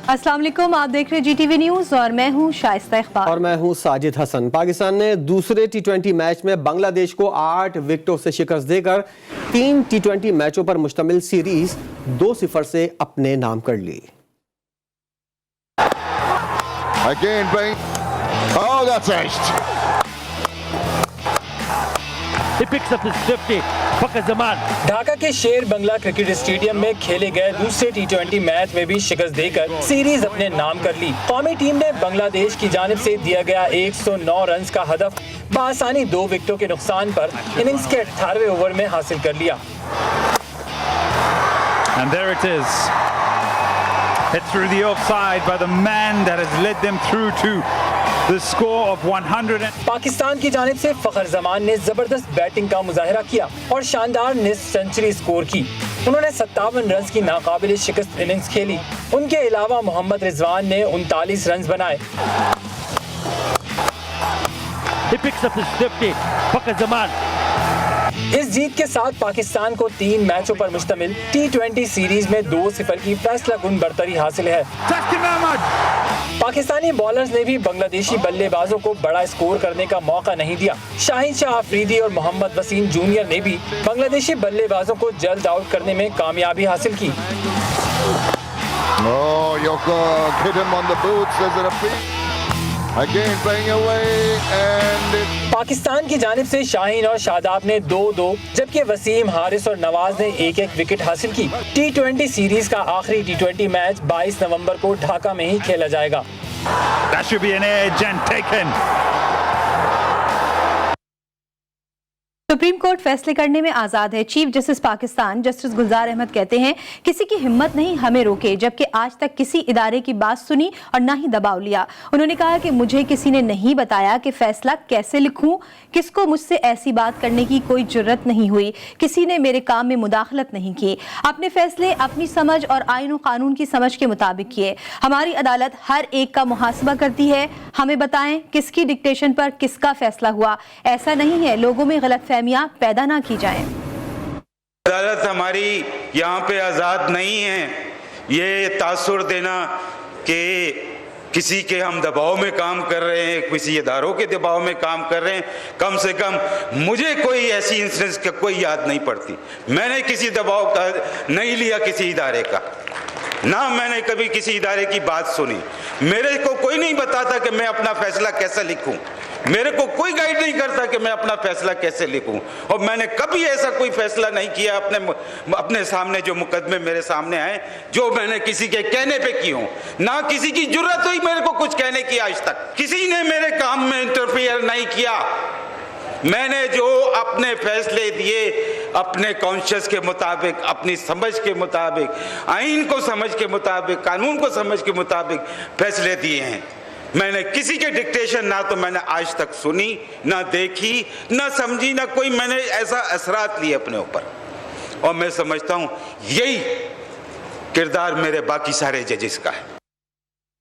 अस्सलाम वालेकुम, आप देख रहे हैं GTV न्यूज़ और मैं हूं शाइस्ता इकबाल और मैं हूं साजिद हसन। पाकिस्तान ने दूसरे T20 मैच में बांग्लादेश को 8 विकेटों से शिकस्त देकर 3 T20 मैचों पर मुश्तमिल सीरीज 2-0 से अपने नाम कर ली। ढाका के शेर बंगला क्रिकेट स्टेडियम में खेले गए दूसरे T20 मैच में भी शिकस्त देकर सीरीज अपने नाम कर ली। कौमी टीम ने बांग्लादेश की जानिब से दिया गया 109 रन का हदफ बआसानी 2 विकेटों के नुकसान पर इनिंग्स के 18वें ओवर में हासिल कर लिया। And there it is. Hit through the offside by the man that has led them through to the score of 100. Pakistan की जानिब से फखर जमान ने जबरदस्त बैटिंग का मुजाहिरा किया और शानदार निस्फ सेंचुरी स्कोर की। उन्होंने 57 रन की नाकाबिल शिकस्त इनिंग्स खेली। उनके अलावा मोहम्मद रिजवान ने 39 रन बनाए। इस जीत के साथ पाकिस्तान को 3 मैचों पर मुश्तमिल T20 सीरीज में 2-0 की फैसला कुन बरतरी हासिल है। पाकिस्तानी बॉलर्स ने भी बांग्लादेशी बल्लेबाजों को बड़ा स्कोर करने का मौका नहीं दिया। शाहीन शाह अफरीदी और मोहम्मद वसीम जूनियर ने भी बांग्लादेशी बल्लेबाजों को जल्द आउट करने में कामयाबी हासिल की। पाकिस्तान की जानिब से शाहीन और शादाब ने 2-2 जबकि वसीम, हारिस और नवाज ने 1-1 विकेट हासिल की। T20 सीरीज का आखिरी T20 मैच 22 नवंबर को ढाका में ही खेला जाएगा। That should be an edge and taken. Supreme court फैसले करने में आज़ाद है। चीफ जस्टिस पाकिस्तान जस्टिस गुलजार अहमद कहते हैं, किसी की हिम्मत नहीं हमें रोके, जबकि आज तक किसी इदारे की बात सुनी और ना ही दबाव लिया। उन्होंने कहा कि मुझे किसी ने नहीं बताया कि फैसला कैसे लिखूं, किसको मुझसे ऐसी बात करने की कोई जुर्रत नहीं हुई, किसी ने मेरे काम में मुदाखलत नहीं की। अपने फैसले अपनी समझ और आईन और कानून की समझ के मुताबिक किए। हमारी अदालत हर एक का मुहासबा करती है। हमें बताएं किसकी डिक्टेशन पर किसका फैसला हुआ। ऐसा नहीं है लोगों में गलतफहमी पैदा ना की जाएं। अदालत हमारी यहाँ पे आज़ाद नहीं है। ये तासुर देना कि किसी के हम दबाव में काम कर रहे हैं, किसी इदारों के दबाव में काम कर रहे हैं, कम से कम मुझे कोई ऐसी इंसिडेंस का कोई याद नहीं पड़ती। मैंने किसी दबाव का नहीं लिया किसी इदारे का, ना मैंने कभी किसी इदारे की बात सुनी। मेरे को कोई नहीं बताता कि मैं अपना फैसला कैसे लिखूं, मेरे को कोई गाइड नहीं करता कि मैं अपना फैसला कैसे लिखूं। और मैंने कभी ऐसा कोई फैसला नहीं किया अपने सामने जो मुकदमे मेरे सामने आए, जो मैंने किसी के कहने पे की हूं। ना किसी की जरूरत हुई मेरे को कुछ कहने की आज तक। किसी ने मेरे काम में इंटरफियर नहीं किया। मैंने जो अपने फैसले दिए अपने कॉन्शियस के मुताबिक, अपनी समझ के मुताबिक, आइन को समझ के मुताबिक, कानून को समझ के मुताबिक फैसले दिए हैं। मैंने किसी के डिक्टेशन ना तो मैंने आज तक सुनी, ना देखी, ना समझी, ना कोई मैंने ऐसा असरात लिए अपने ऊपर। और मैं समझता हूँ यही किरदार मेरे बाकी सारे जजेस का है।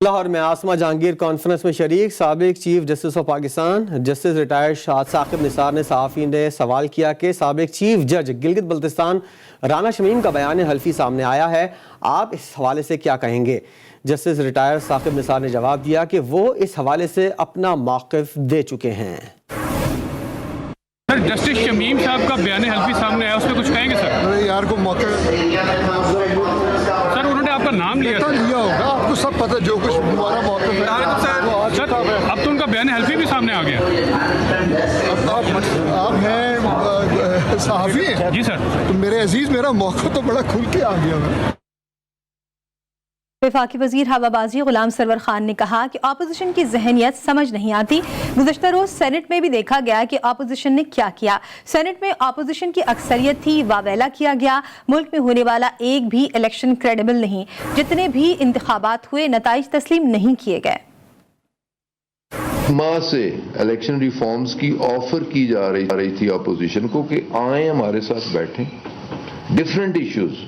लाहौर में आसमा जहांगीर कॉन्फ्रेंस में शरीक साबिक chief justice of Pakistan justice retired शाद साकिब निसार ने सहाफ़ी ने सवाल किया कि साबिक चीफ जज गिलगित बल्तिस्तान राना शमीम का बयान हल्फी सामने आया है, आप इस हवाले से क्या कहेंगे। जस्टिस रिटायर्ड साकिब निसार ने जवाब दिया कि वो इस हवाले से अपना मौक़िफ़ दे चुके हैं। सर, जस्टिस शमीम साहब का बयान हल्फी सामने आया, उस पर कुछ कहेंगे सर? यार को मौका सर, उन्होंने आपका नाम लिया होगा, आपको सब पता जो कुछ हमारा मौका है। सर, अब तो उनका बयान हल्फी भी सामने आ गया। आप हैं सहाफ़ी हैं? जी सर। तो मेरे अजीज मेरा मौका तो बड़ा खुल के आ गया। वफाकी वज़ीर हवाबाजी गुलाम सरवर खान ने कहा कि अपोजिशन की जहनियत समझ नहीं आती। गुज़श्ता रोज़ सेनेट में भी देखा गया कि अपोजिशन ने क्या किया। सेनेट में अपोजिशन की अक्सरियत थी, वावेला किया गया। मुल्क में होने वाला एक भी इलेक्शन क्रेडिबल नहीं। जितने भी इंतखाबात हुए नताइज तस्लीम नहीं किए गए। माह से इलेक्शन रिफॉर्म्स की ऑफर की जा रही थी अपोजिशन को कि आए हमारे साथ बैठें, डिफरेंट इश्यूज।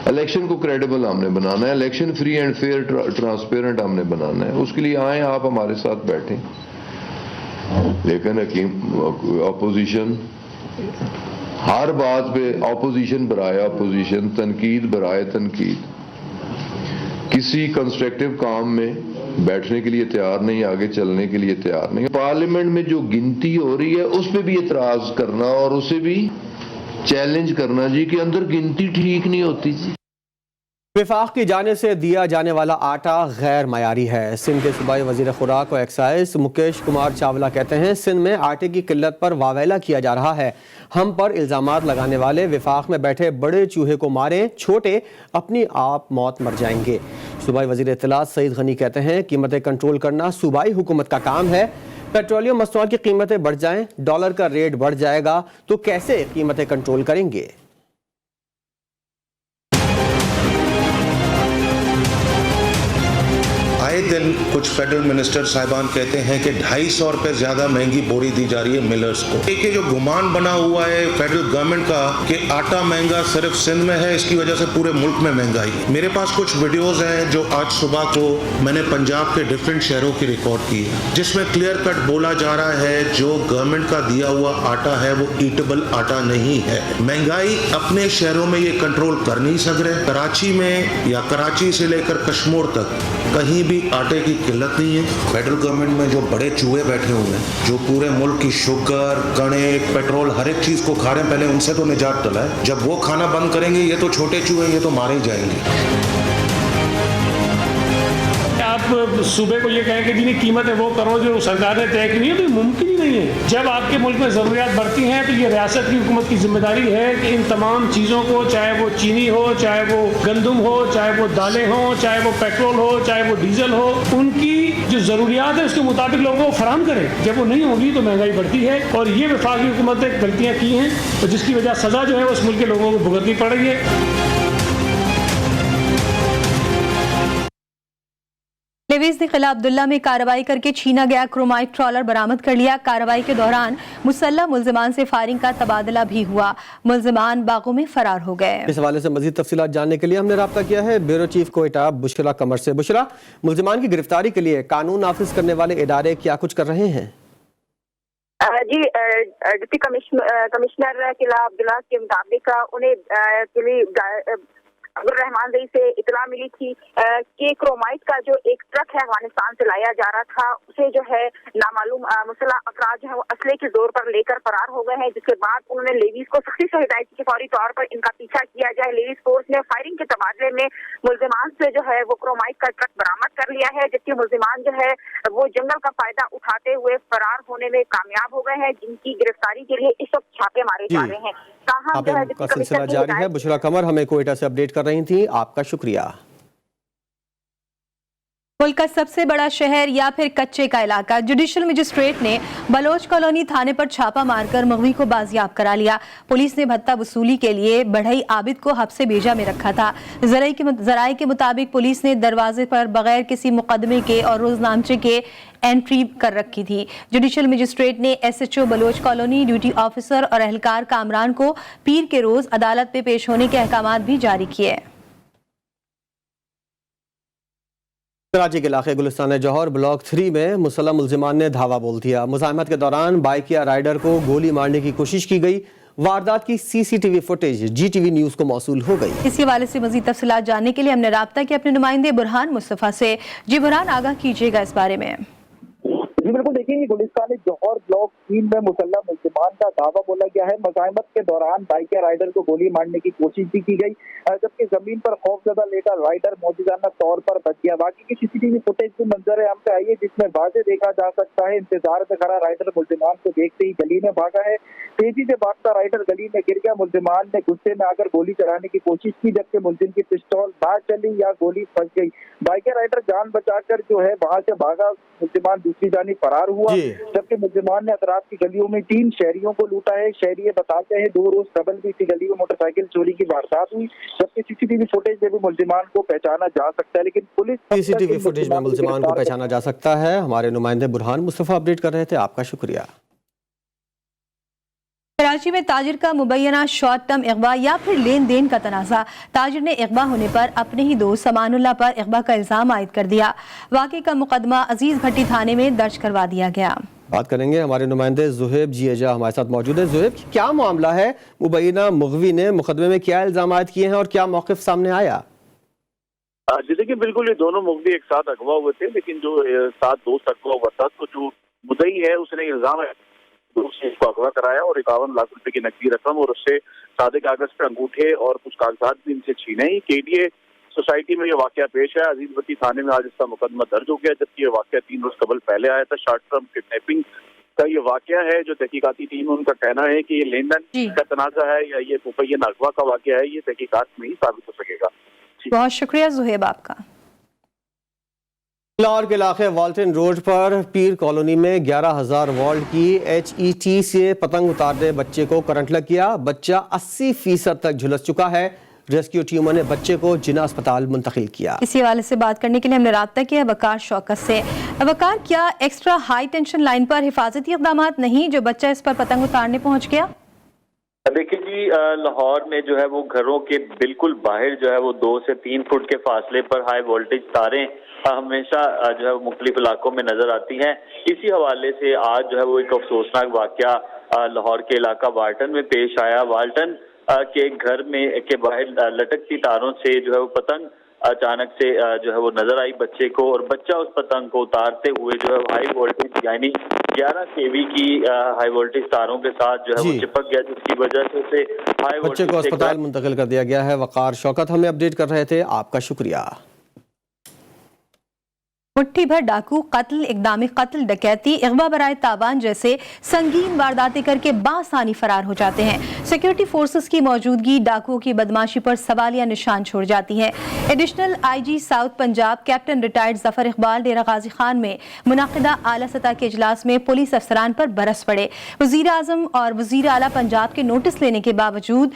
इलेक्शन को क्रेडिबल हमने बनाना है, election free and fair transparent हमने बनाना है, उसके लिए आए आप हमारे साथ बैठें। लेकिन अपोजिशन हर बात पे अपोजिशन बराए अपोजिशन, तनकीद बराए तनकीद। کسی کنسٹرکٹیو کام میں بیٹھنے کے لیے تیار نہیں, آگے چلنے کے لیے تیار نہیں. پارلیمنٹ میں جو گنتی ہو رہی ہے اس پہ بھی اعتراض کرنا اور اسے بھی چیلنج کرنا جی کہ اندر گنتی ٹھیک نہیں ہوتی جی. وفاق کی جانب سے دیا جانے والا آٹا غیر معیاری ہے. سندھ کے صوبائی وزیر خوراک و ایکسائز مکیش کمار چاولہ کہتے ہیں سندھ میں آٹے کی قلت پر واویلا کیا جا رہا ہے. ہم پر الزامات لگانے والے وفاق میں بیٹھے بڑے چوہے کو ماریں, چھوٹے اپنی آپ موت مر جائیں گے. صوبائی وزیر اطلاعات سعید غنی کہتے ہیں قیمتیں کنٹرول کرنا صوبائی حکومت کا کام ہے. پیٹرولیم مصنوعات کی قیمتیں بڑھ جائیں, ڈالر کا ریٹ بڑھ جائے گا تو کیسے قیمتیں کنٹرول کریں گے؟ آئے دن کچھ فیڈرل منسٹر صاحبان کہتے ہیں کہ 250 روپے زیادہ مہنگی بوری دی جا رہی ہے ملرز کو. ایک جو گمان بنا ہوا ہے فیڈرل گورنمنٹ کا کہ آٹا مہنگا صرف سندھ میں ہے, اس کی وجہ سے پورے ملک میں مہنگائی. میرے پاس کچھ ویڈیوز ہیں جو آج صبح کو میں نے پنجاب کے ڈفرینٹ شہروں کی ریکارڈ کی ہے, جس میں کلیئر کٹ بولا جا رہا ہے جو گورنمنٹ کا دیا ہوا آٹا ہے وہ ایٹیبل آٹا نہیں ہے. مہنگائی اپنے شہروں میں یہ کنٹرول کر نہیں سک رہے. کراچی میں یا کراچی سے لے کر کشمور تک کہیں بھی آٹے کی قلت نہیں ہے. فیڈرل گورنمنٹ میں جو بڑے چوہے بیٹھے ہوئے ہیں جو پورے ملک کی شوگر, کڑے, پیٹرول ہر ایک چیز کو کھا رہے ہیں, پہلے ان سے تو نجات دلائے. جب وہ کھانا بند کریں گے یہ تو چھوٹے چوہے یہ تو مارے ہی جائیں گے. آپ صوبے کو یہ کہیں کہ جنہیں قیمت ہے وہ کرو جو سرکار نے طے کی نہیں ہے تو یہ ممکن ہی نہیں ہے. جب آپ کے ملک میں ضروریات بڑھتی ہیں تو یہ ریاست کی حکومت کی ذمہ داری ہے کہ ان تمام چیزوں کو, چاہے وہ چینی ہو, چاہے وہ گندم ہو, چاہے وہ دالیں ہوں, چاہے وہ پیٹرول ہو, چاہے وہ ڈیزل ہو, ان کی جو ضروریات ہے اس کے مطابق لوگوں کو فراہم کرے. جب وہ نہیں ہوگی تو مہنگائی بڑھتی ہے اور یہ وفاقی حکومت نے غلطیاں کی ہیں اور جس کی وجہ سزا جو ہے اس ملک کے لوگوں کو بھگتنی پڑ رہی ہے. لیویز نے قلعہ عبداللہ میں کارروائی کر کے چھینا گیا کرومائٹ ٹرالر برآمد کر لیا. کارروائی کے دوران مسلح ملزمان سے فائرنگ کا تبادلہ بھی ہوا. ملزمان باغوں میں فرار ہو گئے. اس حوالے سے مزید تفصیلات جاننے کے لیے ہم نے رابطہ کیا ہے بیورو چیف کوئٹہ بشرا قمر سے. بشرا, ملزمان کی گرفتاری کے لیے قانون نافذ کرنے والے ادارے کیا کچھ کر رہے ہیں؟ جی, ڈپٹی کمشنر قلعہ عبداللہ کے مطابق انہیں عبدالرحمان زئی سے اطلاع ملی تھی کہ کرومائٹ کا جو ایک ٹرک ہے افغانستان سے لایا جا رہا تھا, اسے جو ہے نامعلوم مسلح افراد جو ہے وہ اسلحے کے زور پر لے کر فرار ہو گئے ہیں. جس کے بعد انہوں نے لیویز کو سختی سے ہدایت کی کہ فوری طور پر ان کا پیچھا کیا جائے. لیویز فورس نے فائرنگ کے تبادلے میں ملزمان سے جو ہے وہ کرومائٹ کا ٹرک برآمد کر لیا ہے, جبکہ ملزمان جو ہے وہ جنگل کا فائدہ اٹھاتے ہوئے فرار ہونے میں کامیاب ہو گئے ہیں, جن کی گرفتاری کے لیے اس وقت چھاپے مارے جا رہے ہیں. آپ کا سلسلہ جاری ہے. بشرا قمر ہمیں کوئٹہ سے اپڈیٹ کر رہی تھیں, آپ کا شکریہ. ملک کا سب سے بڑا شہر یا پھر کچے کا علاقہ, جوڈیشل مجسٹریٹ نے بلوچ کالونی تھانے پر چھاپا مار کر مغوی کو بازیاب کرا لیا. پولیس نے بھتہ وصولی کے لیے بڑھئی عابد کو حبس بیجا میں رکھا تھا. ذرائع کے مطابق پولیس نے دروازے پر بغیر کسی مقدمے کے اور روزنامچے کے انٹری کر رکھی تھی. جوڈیشل مجسٹریٹ نے S H O Baloch colony, duty officer اور اہلکار کامران کو پیر کے روز عدالت میں پیش ہونے کے احکامات بھی جاری کیے. کراچی کے علاقے گلستان جوہر بلاک 3 میں مسلح ملزمان نے دھاوا بول دیا. مزاحمت کے دوران بائیکیا رائڈر کو گولی مارنے کی کوشش کی گئی. واردات کی C C T V footage G T V news کو موصول ہو گئی. اسی حوالے سے مزید تفصیلات جاننے کے لیے ہم نے رابطہ کیا اپنے نمائندے برہان مصطفیٰ سے. جی برہان, آگاہ کیجیے گا اس بارے میں. جی بالکل, دیکھیں گے گلستان جوہر بلاک 3 میں مسلح ملزمان کا دعویٰ بولا گیا ہے. مزاحمت کے دوران بائیکیا رائڈر کو گولی مارنے کی کوشش بھی کی گئی, جبکہ زمین پر خوفزدہ لیٹا رائڈر موجودانہ طور پر بچ گیا. باقی کی C C T V footage بھی منظر عام پہ آئی ہے, جس میں واضح دیکھا جا سکتا ہے انتظار میں کھڑا رائڈر ملزمان کو دیکھتے ہی گلی میں بھاگا ہے. تیزی سے بھاگتا رائڈر گلی میں گر گیا. ملزمان نے غصے میں آ کر گولی چلانے کی کوشش کی, جبکہ ملزم کی پسٹول باہر چلی یا گولی پھنس گئی. بائیکیا رائڈر جان بچا کر جو ہے وہاں سے بھاگا, ملزمان دوسری جانب فرار ہوا. جبکہ ملزمان نے اطراف کی گلیوں میں 3 شہریوں کو لوٹا ہے. شہری بتاتے ہیں 2 روز قبل بھی اسی گلی میں موٹر سائیکل چوری کی واردات ہوئی, جبکہ سی سی ٹی وی فوٹیج میں بھی ملزمان کو پہچانا جا سکتا ہے. لیکن پولیس سی سی ٹی وی فوٹیج میں ملزمان کو پہچانا جا سکتا ہے. ہمارے نمائندے برہان مصطفیٰ اپڈیٹ کر رہے تھے, آپ کا شکریہ. کراچی میں تاجر کا مبینہ شارٹ ٹرم اغوا یا پھر لین دین کا تنازع. تاجر نے اغوا ہونے پر اپنے ہی دوست سمان اللہ پر اغوا کا الزام عائد کر دیا. واقعے کا مقدمہ عزیز بھٹی تھانے میں درج کروا دیا گیا. بات کریں گے, ہمارے نمائندے زہیب جی ایجا ہمارے ساتھ موجود ہیں. زہیب, کیا معاملہ ہے؟ مبینہ مغوی نے مقدمے میں کیا الزام عائد کیے ہیں اور کیا موقف سامنے آیا؟ جیسے کہ بالکل یہ دونوں مفتی ایک ساتھ اغوا ہوئے تھے، لیکن جو 7 دوست اغوا ہوا تھا تو جو مدعی ہے اس نے الزام ہے اس کو اغوا کرایا اور 51 لاکھ روپے کی نقدی رقم اور اس سے سادے کاغذ پہ انگوٹھے اور کچھ کاغذات بھی ان سے چھینے. KDA سوسائٹی میں یہ واقعہ پیش ہے. عزیز بتی تھانے میں آج اس کا مقدمہ درج ہو گیا، جبکہ یہ واقعہ 3 روز قبل پہلے آیا تھا. شارٹ ٹرم کڈنیپنگ کا یہ واقعہ ہے. جو تحقیقاتی ٹیم ہے ان کا کہنا ہے کہ یہ لین دین کا تنازع ہے یا یہ مبینہ اغوا کا واقعہ ہے، یہ تحقیقات میں ہی ثابت ہو سکے گا. بہت شکریہ زہیب آپ کا. لاہور کے علاقے والٹن روڈ پر پیر کالونی میں 11,000 وولٹ کی HET سے پتنگ اتارنے بچے کو کرنٹ لگ گیا. بچہ 80% تک جھلس چکا ہے. ریسکیو ٹیموں نے بچے کو جناح اسپتال منتقل کیا. اسی حوالے سے بات کرنے کے لیے ہم نے رابطہ کیا وقار شوکت سے. وقار، کیا ایکسٹرا ہائی ٹینشن لائن پر حفاظتی اقدامات نہیں جو بچہ اس پر پتنگ اتارنے پہنچ گیا؟ دیکھیں جی، لاہور میں جو ہے وہ گھروں کے بالکل باہر جو ہے وہ 2 سے 3 فٹ کے فاصلے پر ہائی وولٹیج تاریں ہمیشہ جو ہے مختلف علاقوں میں نظر آتی ہیں. اسی حوالے سے آج جو ہے وہ ایک افسوسناک واقعہ لاہور کے علاقہ والٹن میں پیش آیا. والٹن کے گھر میں کے باہر لٹکتی تاروں سے جو ہے وہ پتنگ اچانک سے جو ہے وہ نظر آئی بچے کو، اور بچہ اس پتنگ کو اتارتے ہوئے جو ہے ہائی وولٹیج یعنی 11 kV کی ہائی وولٹیج تاروں کے ساتھ جو ہے وہ چپک گیا، جس کی وجہ سے اسے ہائی وولٹیج بچے کو اسپتال منتقل کر دیا گیا ہے. وقار شوکت ہمیں اپڈیٹ کر رہے تھے، آپ کا شکریہ. مٹھی بھر ڈاکو، قتل، اقدام قتل، ڈکیتی، اغوا برائے تاوان جیسے سنگین وارداتیں کر کے بآسانی فرار ہو جاتے ہیں. سیکیورٹی فورسز کی موجودگی ڈاکوؤں کی بدماشی پر سوالیہ نشان چھوڑ جاتی ہے. Additional IG south Punjab captain retired Zafar Iqbal Dera Ghazi Khan میں منعقدہ اعلیٰ سطح کے اجلاس میں پولیس افسران پر برس پڑے. وزیر اعظم اور وزیر اعلیٰ پنجاب کے نوٹس لینے کے باوجود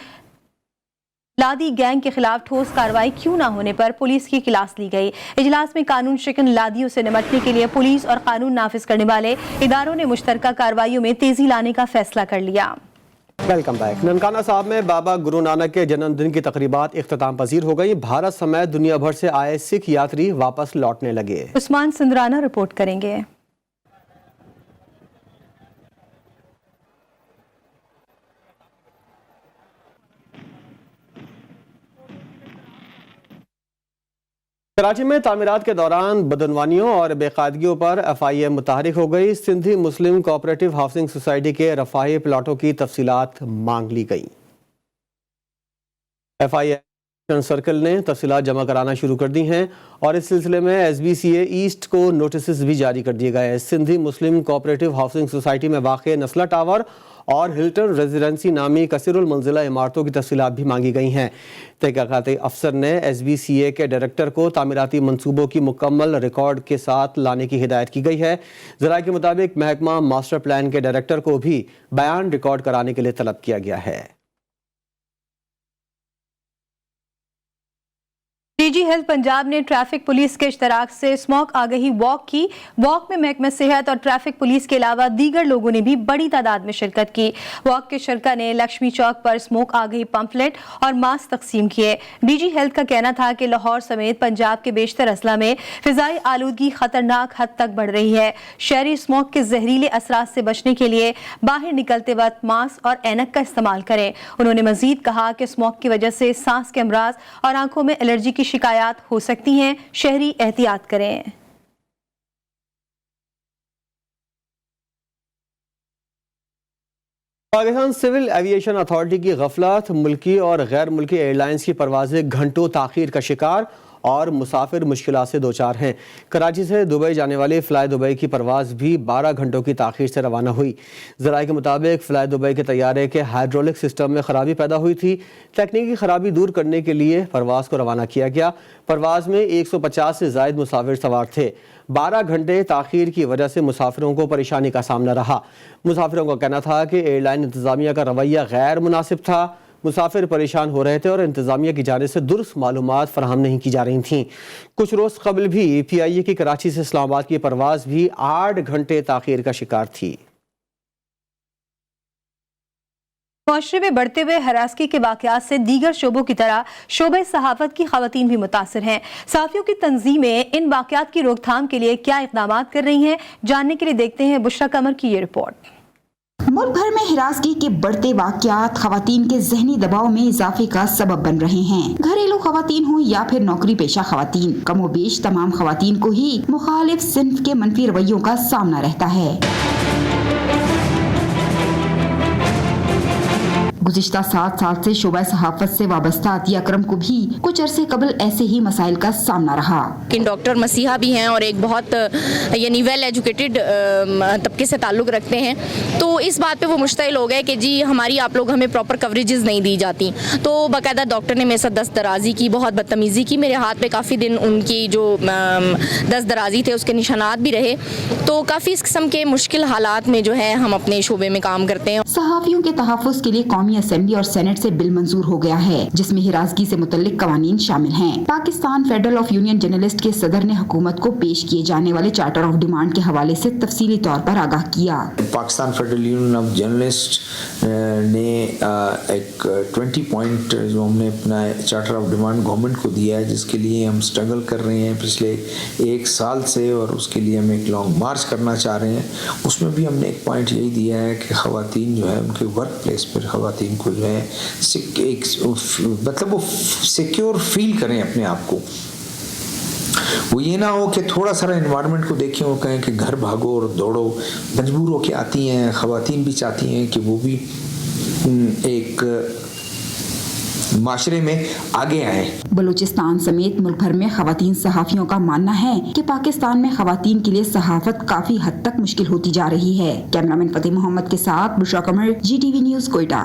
لادی گینگ کے خلاف ٹھوس کارروائی کیوں نہ ہونے پر پولیس کی کلاس لی گئی. اجلاس میں قانون شکن لادیوں سے نمٹنے کے لیے پولیس اور قانون نافذ کرنے والے اداروں نے مشترکہ کارروائیوں میں تیزی لانے کا فیصلہ کر لیا. Welcome back. ننکانہ صاحب میں بابا گرو نانک کے جنم دن کی تقریبات اختتام پذیر ہو گئی. بھارت سمیت دنیا بھر سے آئے سکھ یاتری واپس لوٹنے لگے. عثمان سندرانہ رپورٹ کریں گے. کراچی میں تعمیرات کے دوران بدعنوانیوں اور بے قاعدگیوں پر FIA متحرک ہو گئی. سندھی مسلم کوآپریٹو ہاؤسنگ سوسائٹی کے رفاہی پلاٹوں کی تفصیلات مانگ لی گئی. FIA سرکل نے تفصیلات جمع کرانا شروع کر دی ہیں اور اس سلسلے میں SBCA ایسٹ کو نوٹسز بھی جاری کر دیے گئے. سندھی مسلم کوآپریٹو ہاؤسنگ سوسائٹی میں واقع نسلہ ٹاور اور ہلٹن ریزیڈنسی نامی کثیر المنزلہ عمارتوں کی تفصیلات بھی مانگی گئی ہیں. تحقیقاتی افسر نے SBCA کے ڈائریکٹر کو تعمیراتی منصوبوں کی مکمل ریکارڈ کے ساتھ لانے کی ہدایت کی گئی ہے. ذرائع کے مطابق محکمہ ماسٹر پلان کے ڈائریکٹر کو بھی بیان ریکارڈ کرانے کے لیے طلب کیا گیا ہے. DG ہیلتھ پنجاب نے ٹریفک پولیس کے اشتراک سے اسموک آگہی واک کی. واک میں محکمہ صحت اور ٹریفک پولیس کے علاوہ دیگر لوگوں نے بھی بڑی تعداد میں شرکت کی. واک کے شرکاء نے لکشمی چوک پر اسموک آگہی پمفلٹ اور ماسک تقسیم کیے. DG ہیلتھ کا کہنا تھا کہ لاہور سمیت پنجاب کے بیشتر اضلاع میں فضائی آلودگی خطرناک حد تک بڑھ رہی ہے. شہری اسموک کے زہریلے اثرات سے بچنے کے لیے باہر نکلتے وقت ماسک اور اینک کا استعمال کریں. انہوں نے مزید کہا کہ اسموک کی وجہ سے سانس کے امراض اور آنکھوں میں الرجی کی شکایات ہو سکتی ہیں. شہری احتیاط کریں. پاکستان سول ایویشن اتھارٹی کی غفلت، ملکی اور غیر ملکی ایئر لائنز کی پروازیں گھنٹوں تاخیر کا شکار اور مسافر مشکلات سے دوچار ہیں. کراچی سے دبئی جانے والی فلائی دبئی کی پرواز بھی 12 گھنٹوں کی تاخیر سے روانہ ہوئی. ذرائع کے مطابق فلائی دبئی کے طیارے کے ہائیڈرولک سسٹم میں خرابی پیدا ہوئی تھی. تکنیکی خرابی دور کرنے کے لیے پرواز کو روانہ کیا گیا. پرواز میں 150 سے زائد مسافر سوار تھے. 12 گھنٹے تاخیر کی وجہ سے مسافروں کو پریشانی کا سامنا رہا. مسافروں کا کہنا تھا کہ ایئر لائن انتظامیہ کا رویہ غیر مناسب تھا. مسافر پریشان ہو رہے تھے اور انتظامیہ کی جانب سے درست معلومات فراہم نہیں کی جا رہی تھیں. کچھ روز قبل بھی PIA کی کراچی سے اسلام آباد کی پرواز بھی 8 گھنٹے تاخیر کا شکار تھی. معاشرے میں بڑھتے ہوئے ہراسگی کے واقعات سے دیگر شعبوں کی طرح شعبہ صحافت کی خواتین بھی متاثر ہیں. صحافیوں کی تنظیمیں ان واقعات کی روک تھام کے لیے کیا اقدامات کر رہی ہیں، جاننے کے لیے دیکھتے ہیں بشرا قمر کی یہ رپورٹ. मुल्क भर में हिरासगी के बढ़ते वाकयात खवातीन के जहनी दबाव में इजाफे का सबब बन रहे हैं। घरेलू खवातीन हो या फिर नौकरी पेशा खवातीन, कमोबेश तमाम खवातीन को ही मुखालिफ सिन्फ के मनफी रवैयों का सामना रहता है। गुज़िश्ता 7 साल से शोबा सहाफत से वाबस्ता अतिया अकरम को भी कुछ अरसे कबल ऐसे ही मसाइल का सामना रहा। डॉक्टर मसीहा भी हैं और एक बहुत यानी वेल एजुकेटेड तबके से ताल्लुक़ रखते हैं, तो इस बात पे वो मुश्तइल हो गए कि जी हमारी आप लोग हमें प्रॉपर कवरेजेस नहीं दी जाती। तो बाकायदा डॉक्टर ने मेरे साथ दस्त दराजी की, बहुत बदतमीज़ी की। मेरे हाथ पे काफ़ी दिन उनकी जो दस्त दराजी थे उसके निशानात भी रहे। तो काफ़ी इस किस्म के मुश्किल हालात में जो है हम अपने शोबे में काम करते हैं। सहाफ़ियों के तहफ़्फ़ुज़ के लिए कौमी असेंबली और सेनेट से बिल मंजूर हो गया है, जिसमें हिरासगी से मुतल्लिक कवानीन शामिल हैं। Pakistan federal of union journalist के सदर ने हुकूमत को पेश किए जाने वाले चार्टर ऑफ डिमांड के हवाले से तफसीली तौर पर आगाह किया। Pakistan federal union of journalist ने एक 20 पॉइंट जो हमने अपना चार्टर ऑफ डिमांड गवर्नमेंट को दिया है, जिसके लिए हम स्ट्रगल कर रहे हैं पिछले 1 साल से, और उसके लिए हम एक लॉन्ग मार्च करना चाह रहे हैं। उसमें भी हमने एक पॉइंट यही दिया है कि ख़वातीन जो है उनके वर्क प्लेस पर ख़वातीन को जो है मतलब वो सिक्योर फील करें अपने आप को। वो ये ना हो कि थोड़ा सा एनवायरनमेंट को देखें और कहें कि घर भागो और दौड़ो, मजबूर होके आती हैं। ख़वातीन भी चाहती हैं कि वो भी एक माशरे में आगे आए। बलूचिस्तान समेत मुल्क भर में ख़वातीन सहाफ़ियों का मानना है कि पाकिस्तान में ख़वातीन के लिए सहाफ़त काफ़ी हद तक मुश्किल होती जा रही है। कैमरामैन फतेह मोहम्मद के साथ बुशरा कमर, GTV न्यूज़, कोयटा।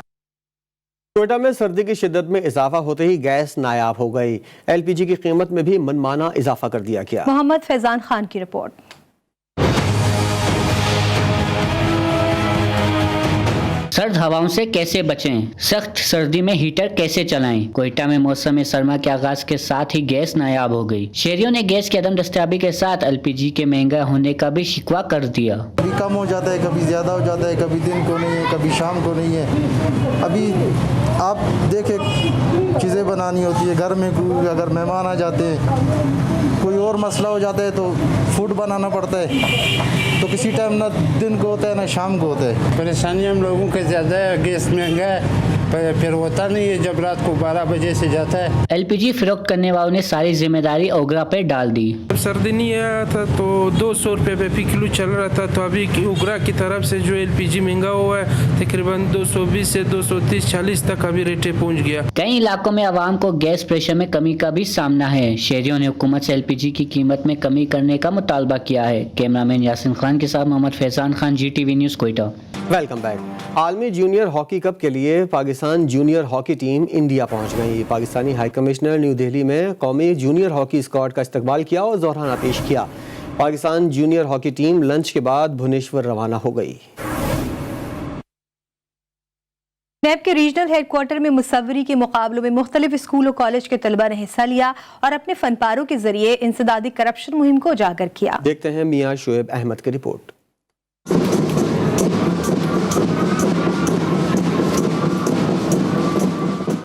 कोयटा में सर्दी की शिद्दत में इजाफा होते ही गैस नायाब हो गई। LPG की कीमत में भी मनमाना इजाफा कर दिया गया। मोहम्मद फैजान खान की रिपोर्ट। सर्द हवाओं से कैसे बचें, सख्त सर्दी में हीटर कैसे चलाएं। कोयटा में मौसम सरमा के आगाज के साथ ही गैस नायाब हो गई। शहरियों ने गैस की अदम दस्तयाबी के साथ LPG के महंगा होने का भी शिकवा कर दिया। कभी कम हो जाता है, कभी ज़्यादा हो जाता है, कभी दिन को नहीं है, कभी शाम को नहीं है। अभी आप देखें, चीज़ें बनानी होती है घर में, कोई अगर मेहमान आ जाते हैं, कोई और मसला हो जाता है तो फूड बनाना पड़ता है, तो किसी टाइम ना दिन को होता है ना शाम को होता है। परेशानी हम लोगों के ज़्यादा है, गैस महंगा है, फिर होता नहीं है जब रात को 12 बजे से जाता है। LPG फरोख्त करने वालों ने सारी जिम्मेदारी ओगरा पे डाल दी। जब सर्दी नहीं आया था तो 200 रुपये पे किलो चल रहा था, तो अभी ओगरा की तरफ से जो LPG महंगा हुआ है तकरीबन 220 से 230-40 तक अभी रेटे पहुंच गया। कई इलाकों में आवाम को गैस प्रेशर में कमी का भी सामना है। शहरियों ने हुकूमत से LPG की कीमत में कमी करने का मुतालबा किया है। कैमरामैन यासिन खान के साथ Mohammad Faizan Khan, GTV news, Quetta. Welcome back. आलमी जूनियर हॉकी कप के लिए Pakistan junior hockey team India पहुंच गई। पाकिस्तानी हाई कमिश्नर न्यू दिल्ली में कौमी जूनियर हॉकी स्क्वाड का इस्तकबाल किया और जोहराना पेश किया। Pakistan junior hockey team lunch के बाद भुवनेश्वर रवाना हो गई। नैब के रीजनल हेडक्वार्टर में मुसव्वरी के मुकाबलों में मुख्तलिफ स्कूल और कॉलेज के तलबा ने हिस्सा लिया और अपने फनपारों के जरिए इंसदादी करप्शन मुहिम को उजागर किया। देखते हैं मियां शुएब अहमद की रिपोर्ट।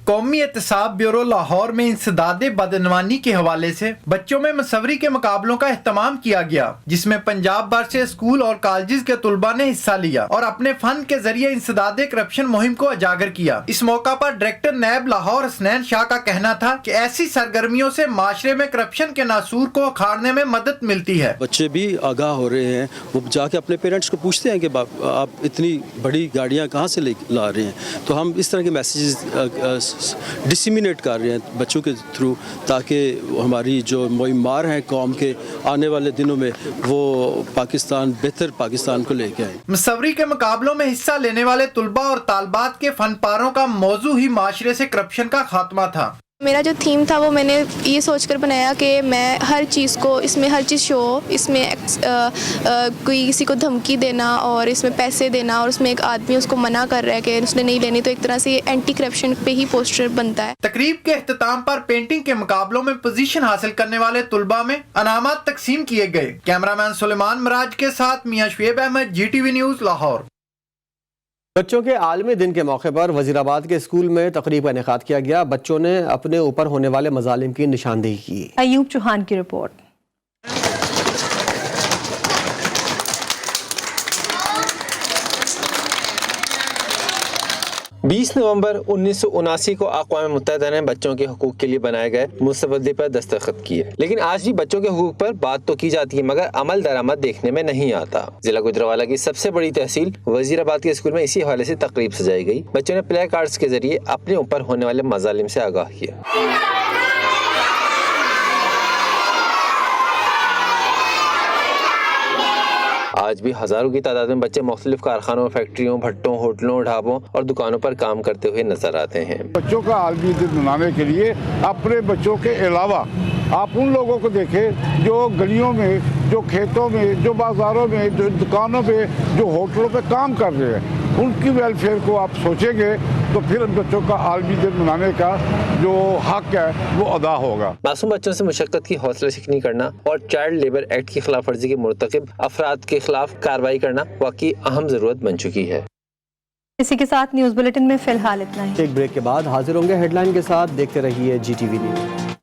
कौमी एहतसाब ब्यूरो लाहौर में इंसदादे बदनवानी के हवाले से बच्चों में मुसव्वरी के मुकाबलों का एहतमाम किया गया, जिसमें पंजाब भर से स्कूल और कॉलेज के तुलबा ने हिस्सा लिया और अपने फन के जरिए इंसदादे करप्शन मुहिम को उजागर किया। इस मौका पर डायरेक्टर नैब लाहौर हसनैन शाह का कहना था कि ऐसी सरगर्मियों से माशरे में करप्शन के नासूर को उखाड़ने में मदद मिलती है। बच्चे भी आगाह हो रहे हैं, वो जाके अपने पेरेंट्स को पूछते हैं कि आप इतनी बड़ी गाड़ियाँ कहाँ से ला रहे हैं। तो हम इस तरह के मैसेजेस डिसिमिनेट कर रहे हैं बच्चों के थ्रू, ताकि हमारी जो मुहिमार हैं कौम के आने वाले दिनों में वो पाकिस्तान बेहतर पाकिस्तान को लेके आए। मुसव्वरी के मुकाबलों में हिस्सा लेने वाले तुलबा और तालबात के फनपारों का मौजू ही माशरे से करप्शन का खात्मा था। मेरा जो थीम था वो मैंने ये सोचकर बनाया कि मैं हर चीज़ को, इसमें हर चीज़ शो, इसमें कोई किसी को धमकी देना और इसमें पैसे देना, और उसमें एक आदमी उसको मना कर रहा है कि उसने नहीं लेनी, तो एक तरह से एंटी करप्शन पे ही पोस्टर बनता है। तकरीब के इख्तिताम पर पेंटिंग के मुकाबलों में पोजीशन हासिल करने वाले तुलबा में अनामात तकसीम किए गए। कैमरामैन सुलेमान मराज के साथ मियां शुएब अहमद, GTV न्यूज़, लाहौर। बच्चों के आलमी दिन के मौके पर वजीराबाद के स्कूल में तकरीब का इनेकाद किया गया। बच्चों ने अपने ऊपर होने वाले मजालिम की निशानदेही की। अयूब चौहान की रिपोर्ट। 20 नवंबर 1979 को अक़वाम मुत्तहिदा ने बच्चों के हुकूक के लिए बनाए गए मुस्तबदी पर दस्तखत किए, लेकिन आज भी बच्चों के हुकूक पर बात तो की जाती है मगर अमल दरामद देखने में नहीं आता। जिला गुजरावाला की सबसे बड़ी तहसील वजीराबाद के स्कूल में इसी हवाले से तकरीब सजाई गई। बच्चों ने प्ले कार्ड्स के जरिए अपने ऊपर होने वाले मजालिम से आगाह किया। आज भी हजारों की तादाद में बच्चे मुख्तलिफ कारखानों, फैक्ट्रियों, भट्टों, होटलों, ढाबों और दुकानों पर काम करते हुए नजर आते हैं। बच्चों का आलमी दिन मनाने के लिए अपने बच्चों के अलावा आप उन लोगों को देखें जो गलियों में, जो खेतों में, जो बाजारों में, जो दुकानों पे, जो होटलों पे काम कर रहे हैं, उनकी वेलफेयर को आप सोचेंगे तो फिर बच्चों का आलमी दिन मनाने का जो हक है वो अदा होगा। मासूम बच्चों से मुशक्कत की हौसला शिकनी करना और चाइल्ड लेबर एक्ट की खिलाफ वर्जी के मुर्तकिब अफराद के खिलाफ कार्रवाई करना वाकई अहम जरूरत बन चुकी है। इसी के साथ न्यूज बुलेटिन में फिलहाल इतना ही। एक ब्रेक के बाद हाजिर होंगे हेडलाइन के साथ। देखते रहिए GTV न्यूज।